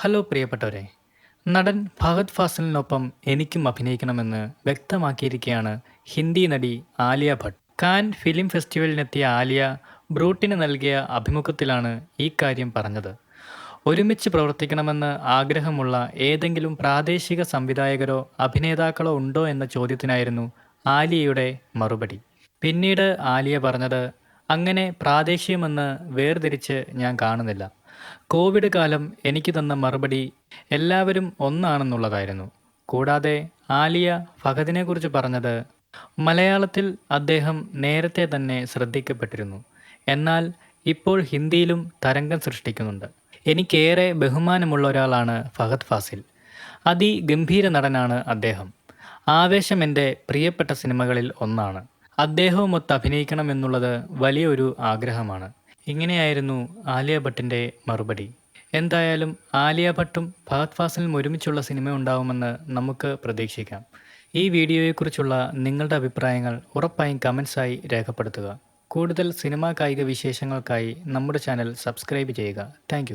Hello പ്രിയപ്പെട്ടവരെ, നടൻ ഫഹദ് ഫാസിലിനൊപ്പം എനിക്കും അഭിനയിക്കണമെന്ന് വ്യക്തമാക്കിയിരിക്കുകയാണ് ഹിന്ദി നടി ആലിയ ഭട്ട്. കാൻ ഫിലിം ഫെസ്റ്റിവലിനെത്തിയ ആലിയ ബ്രൂട്ടിന് നൽകിയ അഭിമുഖത്തിലാണ് ഈ കാര്യം പറഞ്ഞത്. ഒരുമിച്ച് പ്രവർത്തിക്കണമെന്ന് ആഗ്രഹമുള്ള ഏതെങ്കിലും പ്രാദേശിക സംവിധായകരോ അഭിനേതാക്കളോ ഉണ്ടോ എന്ന ചോദ്യത്തിനായിരുന്നു ആലിയയുടെ മറുപടി. പിന്നീട് ആലിയ പറഞ്ഞത്, അങ്ങനെ പ്രാദേശികമെന്ന് വേർതിരിച്ച് ഞാൻ കാണുന്നില്ല. കോവിഡ് കാലം എനിക്ക് തന്ന മറുപടി എല്ലാവരും ഒന്നാണെന്നുള്ളതായിരുന്നു. കൂടാതെ ആലിയ ഫഹദിനെക്കുറിച്ച് പറഞ്ഞത്, മലയാളത്തിൽ അദ്ദേഹം നേരത്തെ തന്നെ ശ്രദ്ധിക്കപ്പെട്ടിരുന്നു. എന്നാൽ ഇപ്പോൾ ഹിന്ദിയിലും തരംഗം സൃഷ്ടിക്കുന്നുണ്ട്. എനിക്കേറെ ബഹുമാനമുള്ള ഒരാളാണ് ഫഹദ് ഫാസിൽ. അതിഗംഭീര നടനാണ് അദ്ദേഹം. ആവേശം എൻ്റെ പ്രിയപ്പെട്ട സിനിമകളിൽ ഒന്നാണ്. അദ്ദേഹവുമൊത്ത് അഭിനയിക്കണമെന്നുള്ളത് വലിയൊരു ആഗ്രഹമാണ്. ഇങ്ങനെയായിരുന്നു ആലിയ ഭട്ടിൻ്റെ മറുപടി. എന്തായാലും ആലിയ ഭട്ടും ഫഹദ് ഫാസിലും ഒരുമിച്ചുള്ള സിനിമ ഉണ്ടാവുമെന്ന് നമുക്ക് പ്രതീക്ഷിക്കാം. ഈ വീഡിയോയെക്കുറിച്ചുള്ള നിങ്ങളുടെ അഭിപ്രായങ്ങൾ ഉറപ്പായും കമൻസായി രേഖപ്പെടുത്തുക. കൂടുതൽ സിനിമാ കായിക വിശേഷങ്ങൾക്കായി നമ്മുടെ ചാനൽ സബ്സ്ക്രൈബ് ചെയ്യുക. താങ്ക്